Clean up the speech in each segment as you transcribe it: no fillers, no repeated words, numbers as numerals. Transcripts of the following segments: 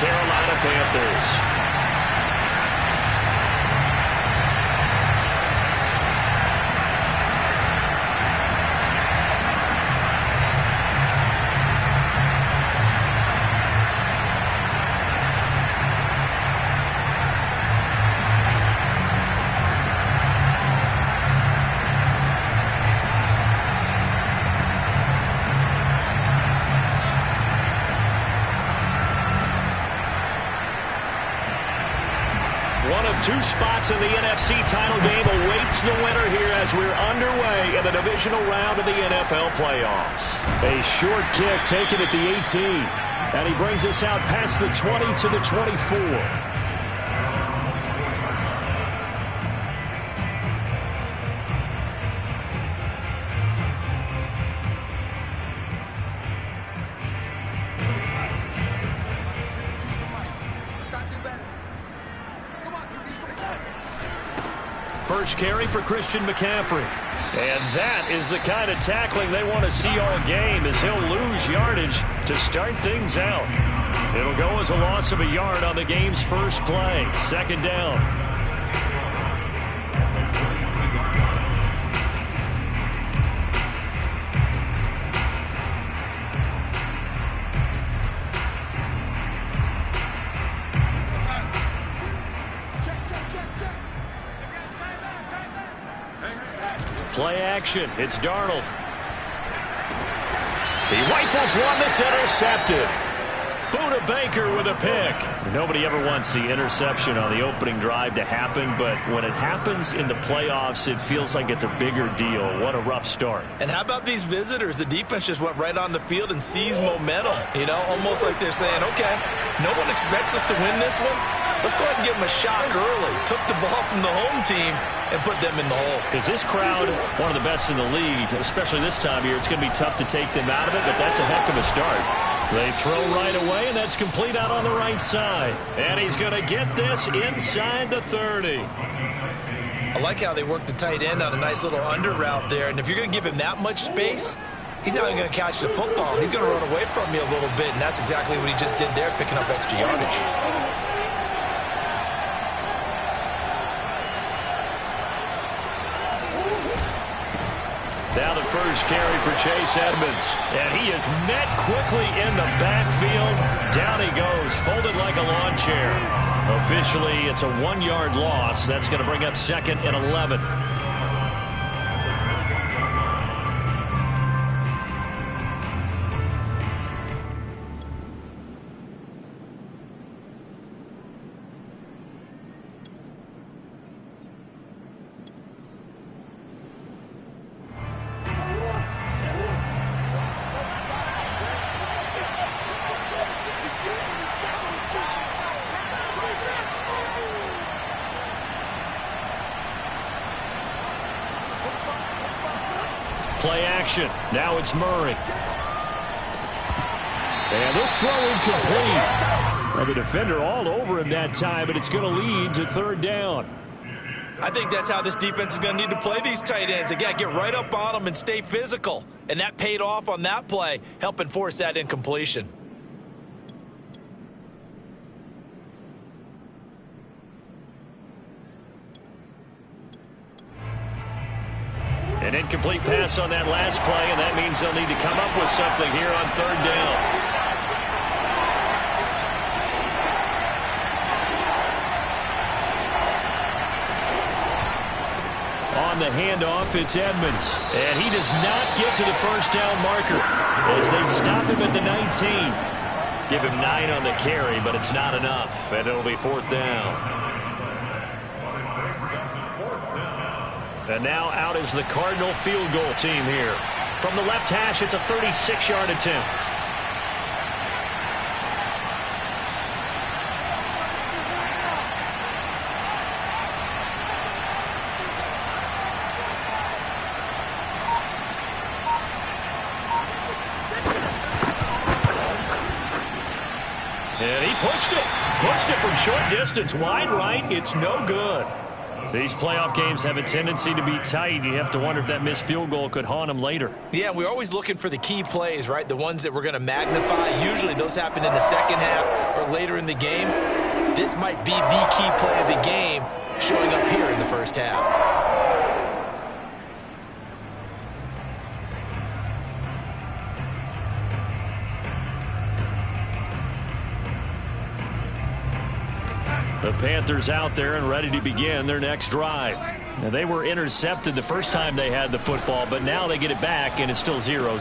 Carolina Panthers. One of two spots in the NFC title game awaits the winner here as we're underway in the divisional round of the NFL playoffs. A short kick taken at the 18. And he brings us out past the 20 to the 24. First carry for Christian McCaffrey. And that is the kind of tackling they want to see all game as he'll lose yardage to start things out. It'll go as a loss of a yard on the game's first play. Second down. Play action. It's Darnold. He rifles one that's intercepted. Buda Baker with a pick. Nobody ever wants the interception on the opening drive to happen, but when it happens in the playoffs, it feels like it's a bigger deal. What a rough start. And how about these visitors? The defense just went right on the field and seized momentum. You know, almost like they're saying, okay, no one expects us to win this one. Let's go ahead and give them a shock early. Took the ball from the home team and put them in the hole. Is this crowd one of the best in the league, especially this time of year? It's going to be tough to take them out of it, but that's a heck of a start. They throw right away, and that's complete out on the right side. And he's going to get this inside the 30. I like how they work the tight end on a nice little under route there. And if you're going to give him that much space, he's not going to catch the football. He's going to run away from you a little bit, and that's exactly what he just did there, picking up extra yardage. Now the first carry for Chase Edmonds. And he is met quickly in the backfield. Down he goes, folded like a lawn chair. Officially, it's a 1-yard loss. That's going to bring up second and 11. Play action. Now it's Murray. And this throw incomplete. And the defender all over him that time, but it's going to lead to third down. I think that's how this defense is going to need to play these tight ends. Again, get right up on them and stay physical. And that paid off on that play, helping force that incompletion. An incomplete pass on that last play, and that means they'll need to come up with something here on third down. On the handoff, it's Edmonds. And he does not get to the first down marker as they stop him at the 19. Give him 9 on the carry, but it's not enough, and it'll be fourth down. And now out is the Cardinal field goal team here. From the left hash, it's a 36-yard attempt. And he pushed it. Pushed it from short distance. Wide right. It's no good. These playoff games have a tendency to be tight. You have to wonder if that missed field goal could haunt them later. Yeah, we're always looking for the key plays, right? The ones that we're going to magnify. Usually those happen in the second half or later in the game. This might be the key play of the game showing up here in the first half. The Panthers out there and ready to begin their next drive. Now, they were intercepted the first time they had the football, but now they get it back, and it's still 0-0.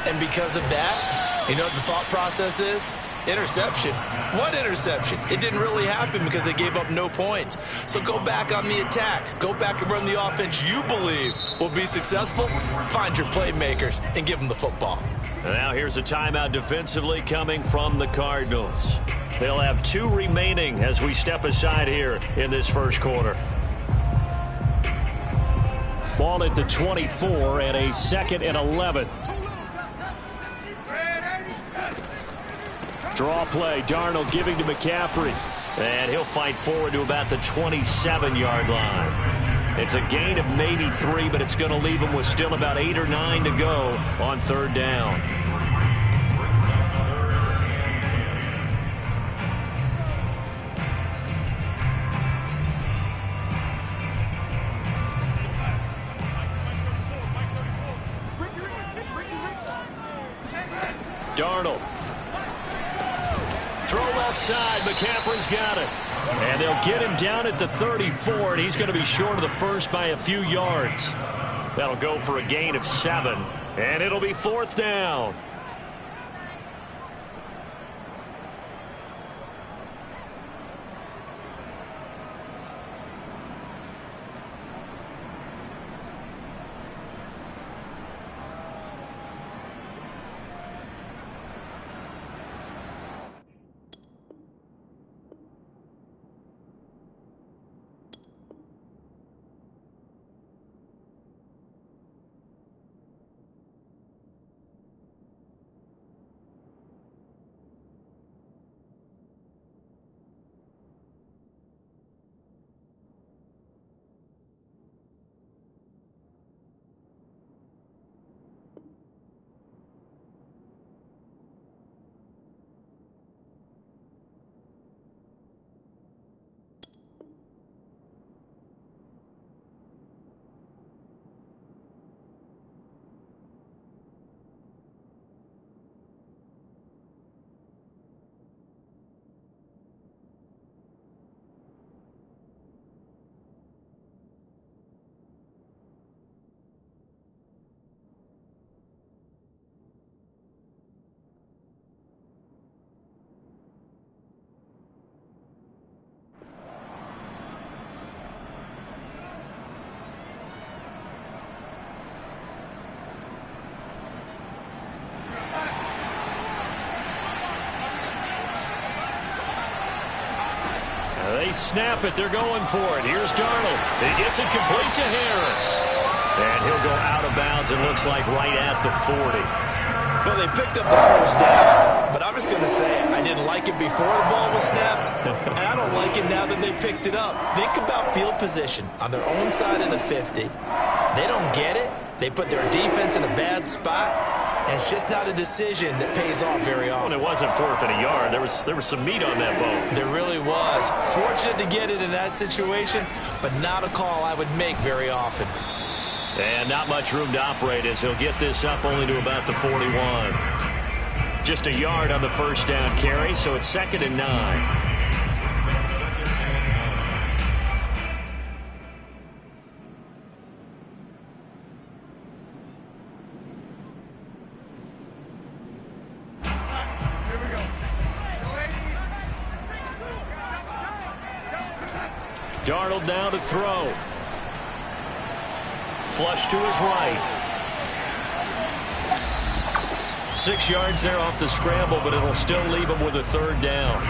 And because of that, you know what the thought process is? Interception. What interception? It didn't really happen because they gave up no points. So go back on the attack. Go back and run the offense you believe will be successful. Find your playmakers and give them the football. And now here's a timeout defensively coming from the Cardinals. They'll have 2 remaining as we step aside here in this first quarter. Ball at the 24 and a 2nd and 11. Draw play. Darnold giving to McCaffrey. And he'll fight forward to about the 27-yard line. It's a gain of maybe 3, but it's going to leave him with still about 8 or 9 to go on 3rd down. Darnold. Throw left side. McCaffrey's got it. And they'll get him down at the 34, and he's going to be short of the first by a few yards. That'll go for a gain of 7, and it'll be 4th down. They snap it. They're going for it. Here's Darnold. He gets it complete to Harris. And he'll go out of bounds, it looks like, right at the 40. Well, they picked up the first down, but I'm just going to say it. I didn't like it before the ball was snapped, and I don't like it now that they picked it up. Think about field position on their own side of the 50. They don't get it. They put their defense in a bad spot, and it's just not a decision that pays off very often. Well, it wasn't 4th and a yard. There was some meat on that bone. There really was. Fortunate to get it in that situation, but not a call I would make very often. And not much room to operate as he'll get this up only to about the 41. Just a yard on the first down carry, so it's 2nd and 9. Darnold now to throw. Flush to his right. 6 yards there off the scramble, but it'll still leave him with a 3rd down.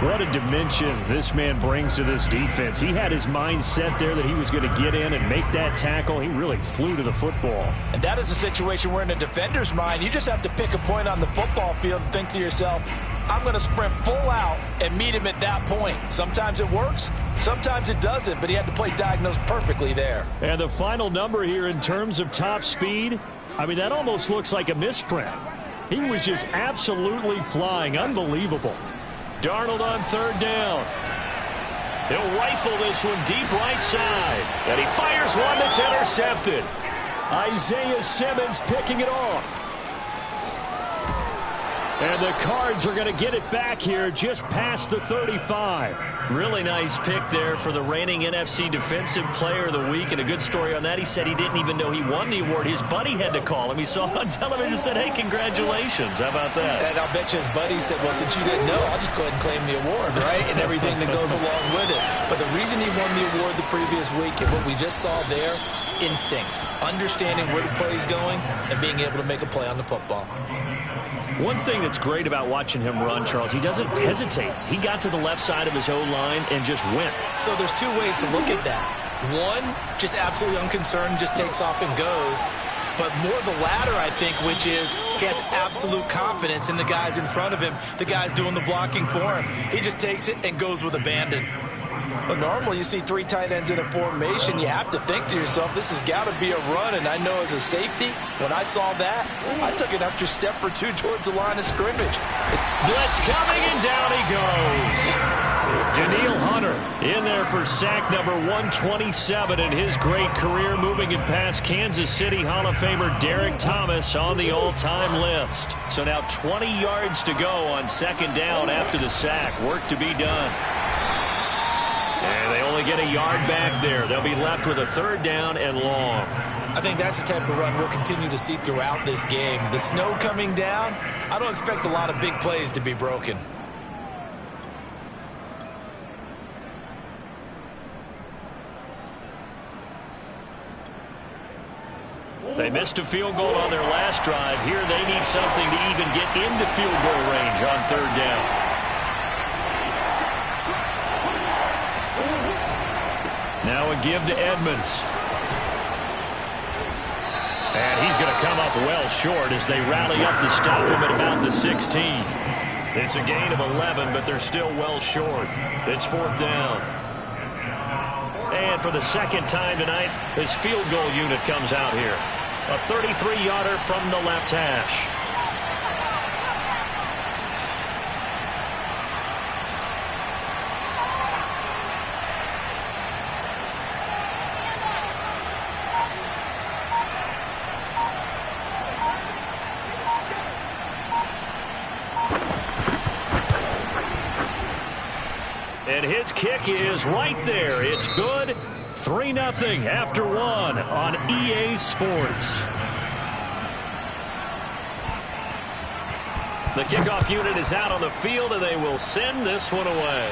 What a dimension this man brings to this defense. He had his mind set there that he was going to get in and make that tackle. He really flew to the football. And that is a situation where in a defender's mind, you just have to pick a point on the football field and think to yourself, I'm going to sprint full out and meet him at that point. Sometimes it works, sometimes it doesn't, but he had to play diagnose perfectly there. And the final number here in terms of top speed, I mean, that almost looks like a misprint. He was just absolutely flying. Unbelievable. Darnold on third down. He'll rifle this one deep right side. And he fires one that's intercepted. Isaiah Simmons picking it off. And the Cards are going to get it back here just past the 35. Really nice pick there for the reigning NFC Defensive Player of the Week. And a good story on that. He said he didn't even know he won the award. His buddy had to call him. He saw it on television and said, hey, congratulations. How about that? And I'll bet you his buddy said, well, since you didn't know, I'll just go ahead and claim the award, right? And everything that goes along with it. But the reason he won the award the previous week and what we just saw there, instincts, understanding where the play is going and being able to make a play on the football. One thing that's great about watching him run, Charles, he doesn't hesitate. He got to the left side of his O-line and just went. So there's two ways to look at that. One, just absolutely unconcerned, just takes off and goes. But more the latter, I think, which is he has absolute confidence in the guys in front of him, the guys doing the blocking for him. He just takes it and goes with abandon. But normally you see three tight ends in a formation, you have to think to yourself, this has got to be a run. And I know as a safety, when I saw that, I took an extra step or two towards the line of scrimmage. Blitz coming, and down he goes. Danielle Hunter in there for sack number 127 in his great career, moving it past Kansas City Hall of Famer Derek Thomas on the all-time list. So now 20 yards to go on second down after the sack. Work to be done. And they only get a yard back there. They'll be left with a third down and long. I think that's the type of run we'll continue to see throughout this game. The snow coming down, I don't expect a lot of big plays to be broken. They missed a field goal on their last drive. Here they need something to even get into field goal range on third down. Now a give to Edmonds. And he's going to come up well short as they rally up to stop him at about the 16. It's a gain of 11, but they're still well short. It's fourth down. And for the second time tonight, his field goal unit comes out here. A 33-yarder from the left hash. And his kick is right there. It's good. 3-0 after one on EA Sports. The kickoff unit is out on the field, and they will send this one away.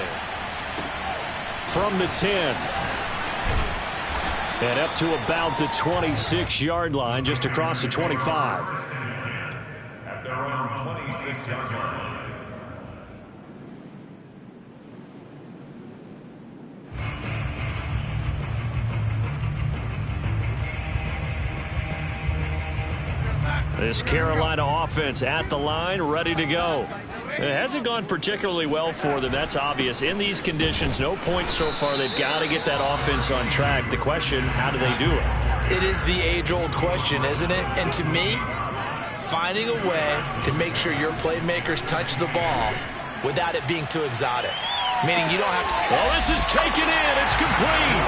From the 10. And up to about the 26-yard line, just across the 25. At their own 26-yard line. This Carolina offense at the line, ready to go. It hasn't gone particularly well for them. That's obvious. In these conditions, no points so far. They've got to get that offense on track. The question, how do they do it? It is the age-old question, isn't it? And to me, finding a way to make sure your playmakers touch the ball without it being too exotic. Meaning you don't have to... Well, this is taken in. It's complete.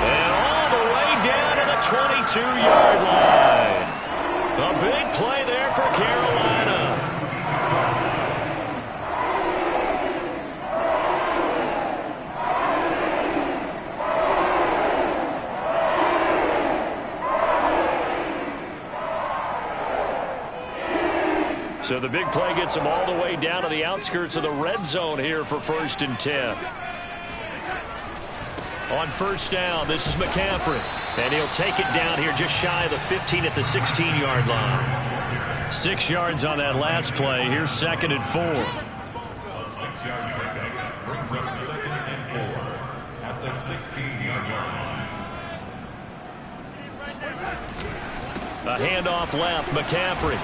And all the way down to the 22-yard line. A big play there for Carolina. So the big play gets them all the way down to the outskirts of the red zone here for 1st and 10. On first down, this is McCaffrey. And he'll take it down here just shy of the 15 at the 16-yard line. 6 yards on that last play. Here's 2nd and 4. A 6-yard pickup brings up 2nd and 4 at the 16-yard line. A handoff left, McCaffrey.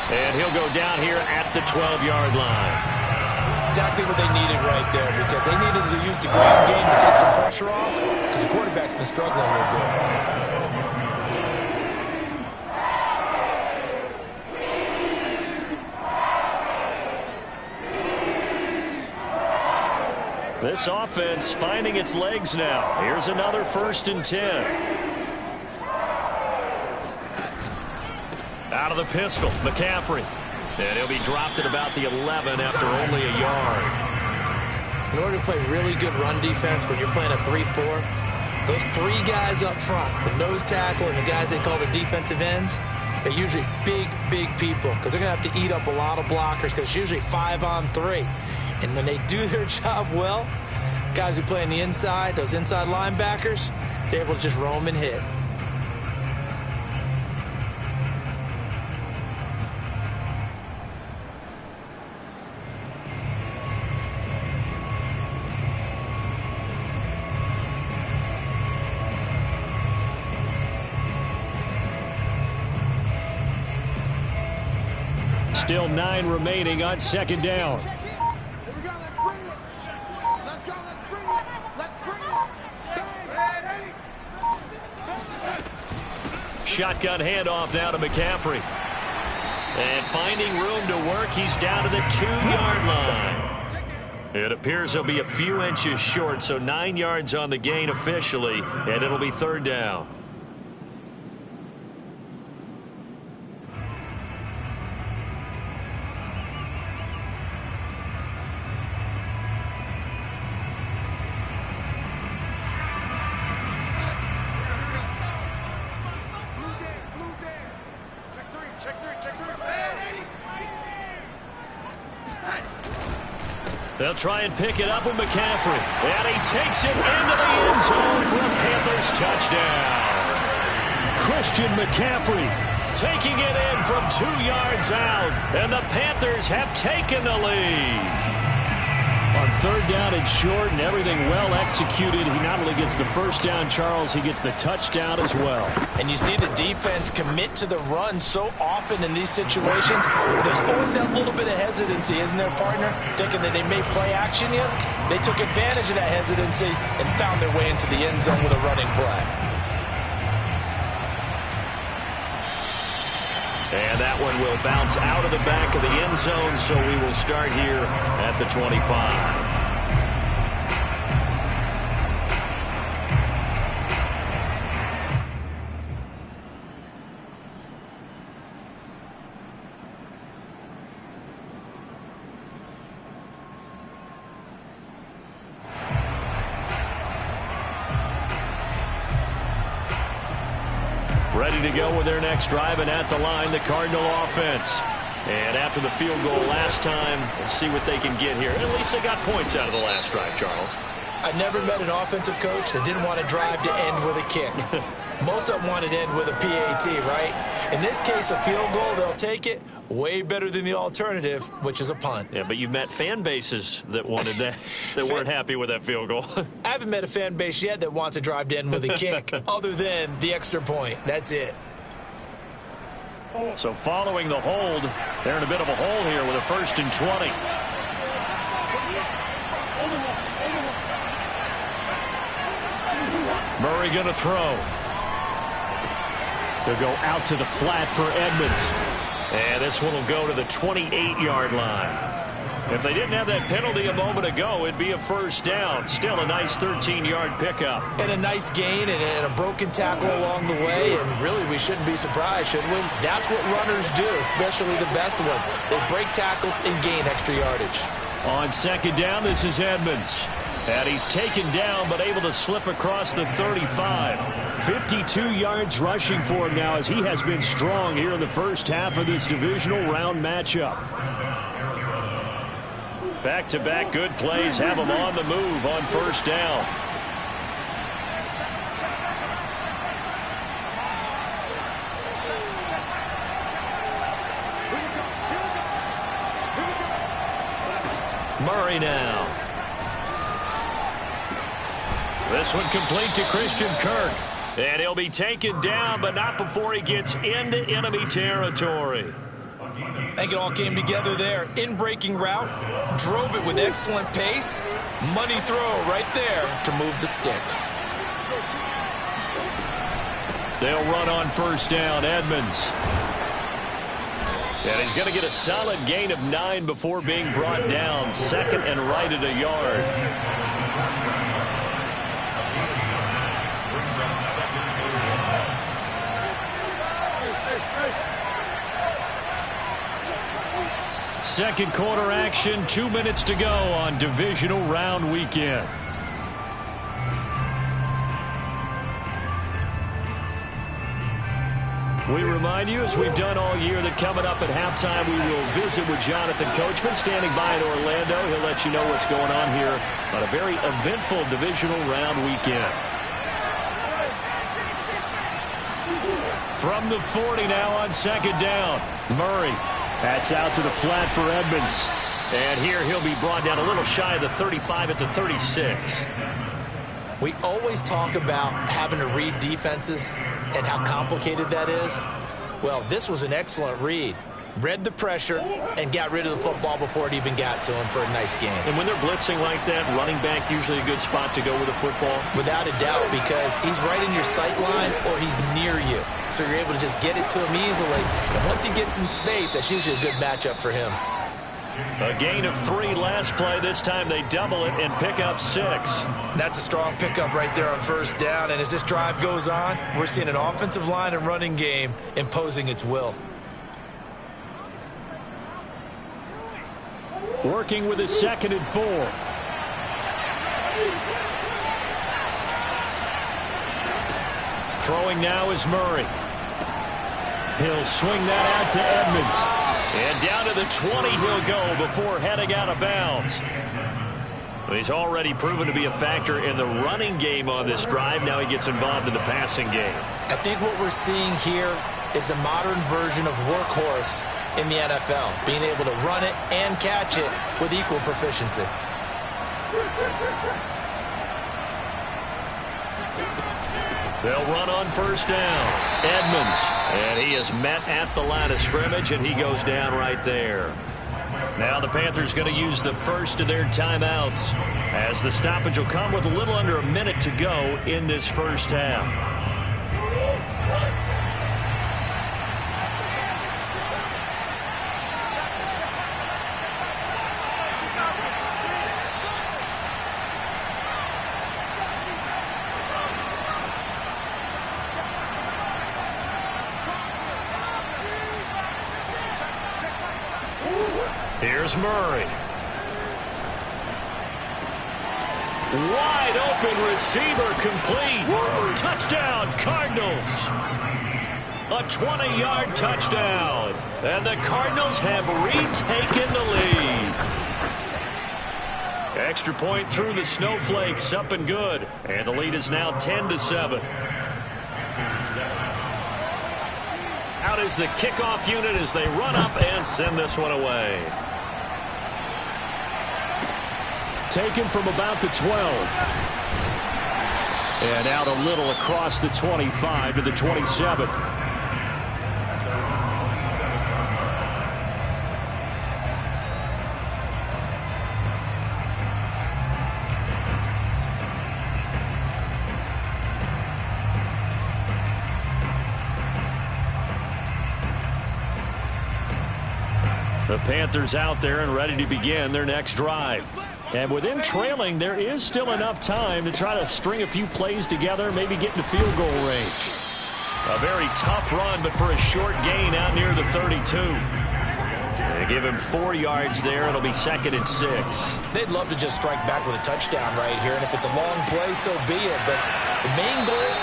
And he'll go down here at the 12-yard line. Exactly what they needed right there, because they needed to use the ground game to take some pressure off, because the quarterback's been struggling a little bit. This offense finding its legs now. Here's another 1st and 10. Out of the pistol, McCaffrey. And he'll be dropped at about the 11 after only a yard. In order to play really good run defense when you're playing a 3-4, those 3 guys up front, the nose tackle and the guys they call the defensive ends, they're usually big, big people, because they're going to have to eat up a lot of blockers, because it's usually 5-on-3. And when they do their job well, guys who play on the inside, those inside linebackers, they're able to just roam and hit. Still 9 remaining on 2nd down. Here we go. Let's bring it. Let's go. Let's bring it. Let's bring it. Shotgun handoff now to McCaffrey. And finding room to work, he's down to the 2-yard line. It appears he'll be a few inches short, so 9 yards on the gain officially, and it'll be 3rd down. They'll try and pick it up with McCaffrey. And he takes it into the end zone for a Panthers touchdown. Christian McCaffrey taking it in from 2 yards out. And the Panthers have taken the lead. On 3rd down and short and everything well executed. He not only gets the 1st down, Charles, he gets the touchdown as well. And you see the defense commit to the run so often in these situations. There's always that little bit of hesitancy, isn't there, partner? Thinking that they may play action yet. They took advantage of that hesitancy and found their way into the end zone with a running play. And that one will bounce out of the back of the end zone, so we will start here at the 25. Ready to go with their next drive, and at the line, the Cardinal offense. And after the field goal last time, we'll see what they can get here. At least they got points out of the last drive, Charles. I never met an offensive coach that didn't want to drive to end with a kick. Most of them wanted to end with a PAT, right? In this case, a field goal, they'll take it. Way better than the alternative, which is a punt. Yeah, but you've met fan bases that wanted that, that weren't happy with that field goal. I haven't met a fan base yet that wants to drive to end with a kick, other than the extra point. That's it. So following the hold, they're in a bit of a hole here with a 1st and 20. Murray going to throw. They'll go out to the flat for Edmonds. And this one will go to the 28-yard line. If they didn't have that penalty a moment ago, it'd be a 1st down. Still a nice 13-yard pickup. And a nice gain and a broken tackle along the way. And really, we shouldn't be surprised, should we? That's what runners do, especially the best ones. They break tackles and gain extra yardage. On 2nd down, this is Edmonds. And he's taken down, but able to slip across the 35. 52 yards rushing for him now, as he has been strong here in the first half of this divisional round matchup. Back-to-back good plays have him on the move on 1st down. Murray now. This one complete to Christian Kirk. And he'll be taken down, but not before he gets into enemy territory. I think it all came together there. In-breaking route, drove it with excellent pace. Money throw right there to move the sticks. They'll run on first down. Edmonds. And he's going to get a solid gain of 9 before being brought down. Second and right at a yard. Second quarter action, 2 minutes to go on divisional round weekend. We remind you, as we've done all year, that coming up at halftime, we will visit with Jonathan Coachman, standing by in Orlando. He'll let you know what's going on here on a very eventful divisional round weekend. From the 40 now on second down. Murray. That's out to the flat for Edmonds. And here he'll be brought down a little shy of the 35 at the 36. We always talk about having to read defenses and how complicated that is. Well, this was an excellent read. Read the pressure and got rid of the football before it even got to him for a nice game. And when they're blitzing like that, running back usually a good spot to go with the football? Without a doubt, because he's right in your sight line or he's near you. So you're able to just get it to him easily. And once he gets in space, that's usually a good matchup for him. A gain of 3 last play. This time they double it and pick up 6. That's a strong pickup right there on first down. And as this drive goes on, we're seeing an offensive line and running game imposing its will. Working with a 2nd and 4. Throwing now is Murray. He'll swing that out to Edmonds. And down to the 20 he'll go before heading out of bounds. He's already proven to be a factor in the running game on this drive. Now he gets involved in the passing game. I think what we're seeing here is the modern version of workhorse in the NFL, being able to run it and catch it with equal proficiency. They'll run on first down. Edmonds, and he is met at the line of scrimmage, and he goes down right there. Now the Panthers going to use the first of their timeouts, as the stoppage will come with a little under a minute to go in this first half. Here's Murray. Wide open receiver complete. Touchdown, Cardinals. A 20-yard touchdown. And the Cardinals have retaken the lead. Extra point through the snowflakes, up and good. And the lead is now 10-7. Out is the kickoff unit as they run up and send this one away. Taken from about the 12. And out a little across the 25 to the 27. The Panthers out there and ready to begin their next drive. And with them trailing, there is still enough time to try to string a few plays together, maybe get into field goal range. A very tough run, but for a short gain out near the 32. They give him 4 yards there. It'll be 2nd and 6. They'd love to just strike back with a touchdown right here, and if it's a long play, so be it. But the main goal,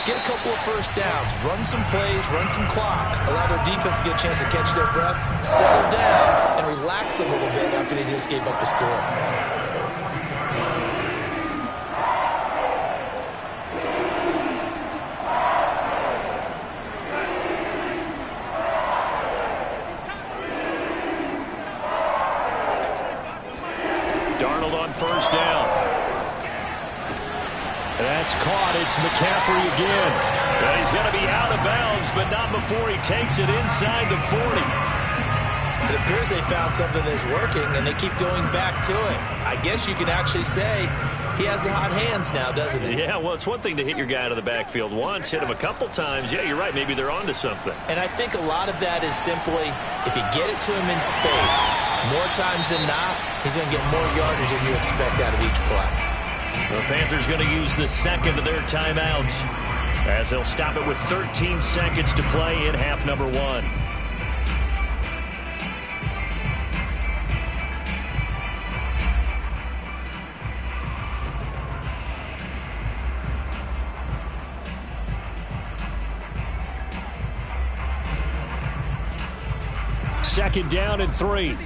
get a couple of first downs, run some plays, run some clock, allow their defense to get a chance to catch their breath, settle down, and relax a little bit after they just gave up the score. First down. That's caught. It's McCaffrey again. And he's going to be out of bounds, but not before he takes it inside the 40. It appears they found something that's working, and they keep going back to it. I guess you can actually say he has the hot hands now, doesn't he? Yeah, well, it's one thing to hit your guy out of the backfield once, hit him a couple times. Yeah, you're right. Maybe they're onto something. And I think a lot of that is simply if you get it to him in space, more times than not, he's going to get more yardage than you expect out of each play. The Panthers going to use the second of their timeouts as they'll stop it with 13 seconds to play in half number 1. Second down and 3.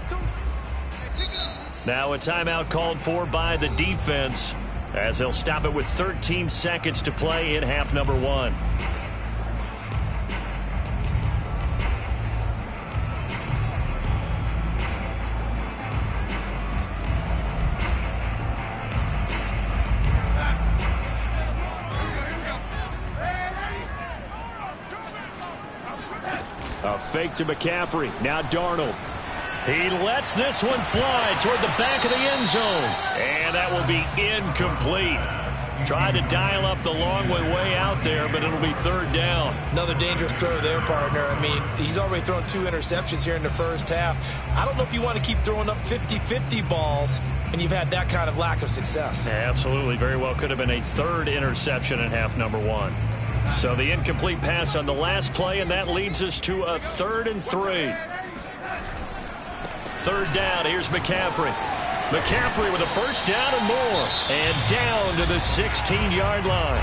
Now a timeout called for by the defense as they'll stop it with 13 seconds to play in half number 1. A fake to McCaffrey. Now Darnold. He lets this one fly toward the back of the end zone. And that will be incomplete. Tried to dial up the long way out there, but it'll be third down. Another dangerous throw there, partner. I mean, he's already thrown 2 interceptions here in the first half. I don't know if you want to keep throwing up 50-50 balls when you've had that kind of lack of success. Absolutely. Very well could have been a third interception in half number 1. So the incomplete pass on the last play, and that leads us to a 3rd and 3. Third down. Here's McCaffrey. McCaffrey with a first down and more. And down to the 16-yard line.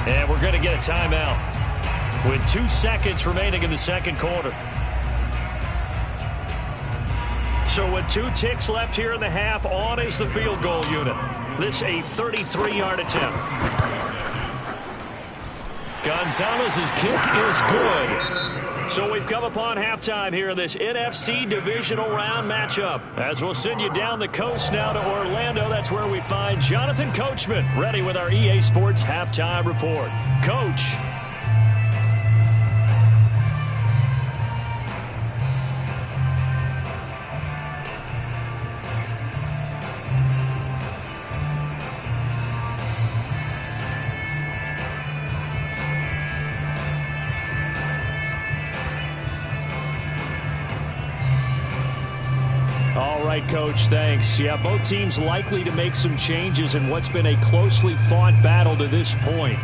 And we're going to get a timeout with 2 seconds remaining in the second quarter. So with 2 ticks left here in the half, on is the field goal unit. This a 33-yard attempt. Gonzalez's kick is good. So we've come upon halftime here in this NFC divisional round matchup. As we'll send you down the coast now to Orlando, that's where we find Jonathan Coachman ready with our EA Sports halftime report. Coach. All right, Coach, thanks. Yeah, both teams likely to make some changes in what's been a closely fought battle to this point.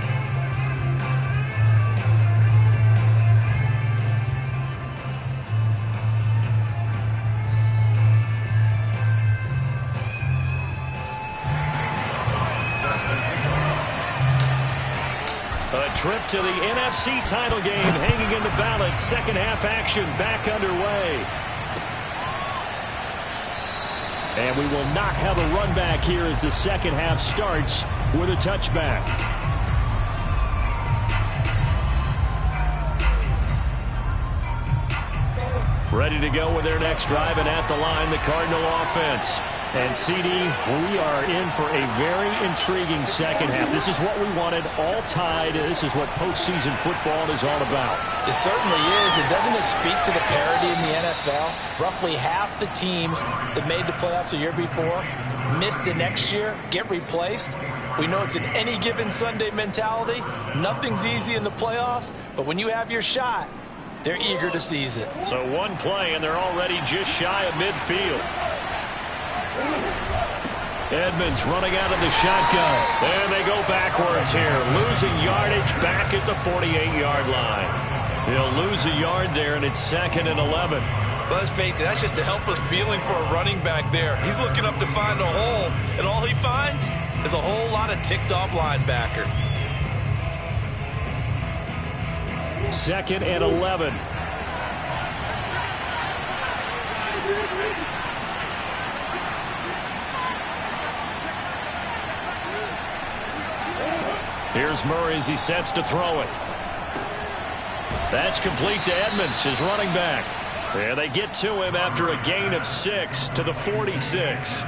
A trip to the NFC title game hanging in the balance. Second half action back underway. And we will not have a run back here as the second half starts with a touchback. Ready to go with their next drive, and at the line, the Cardinal offense. And, CD, we are in for a very intriguing second half. This is what we wanted, all tied. This is what postseason football is all about. It certainly is. And doesn't it speak to the parity in the NFL? Roughly half the teams that made the playoffs the year before miss the next year, get replaced. We know it's an any given Sunday mentality. Nothing's easy in the playoffs, but when you have your shot, they're eager to seize it. So one play, and they're already just shy of midfield. Edmonds running out of the shotgun. And they go backwards here, losing yardage back at the 48-yard line. They'll lose a yard there, and it's 2nd and 11. Well, let's face it, that's just a helpless feeling for a running back there. He's looking up to find a hole, and all he finds is a whole lot of ticked-off linebacker. 2nd and 11. Here's Murray as he sets to throw it. That's complete to Edmonds, his running back. And they get to him after a gain of 6 to the 46. A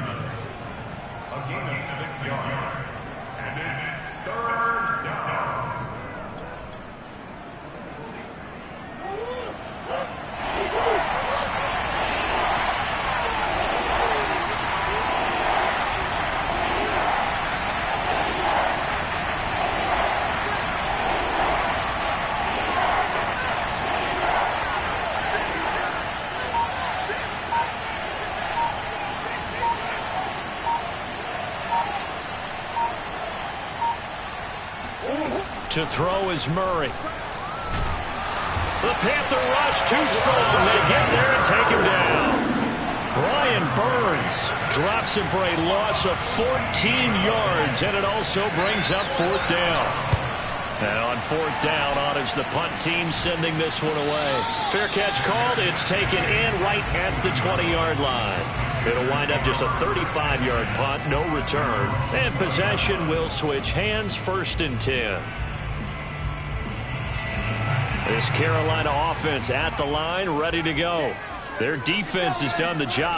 gain of 6 yards. And it's 3rd down. To throw is Murray. The Panther rush too strong. They get there and take him down. Brian Burns drops him for a loss of 14 yards, and it also brings up fourth down. And on fourth down, on is the punt team sending this one away. Fair catch called. It's taken in right at the 20-yard line. It'll wind up just a 35-yard punt, no return. And possession will switch hands, 1st and 10. This Carolina offense at the line, ready to go. Their defense has done the job.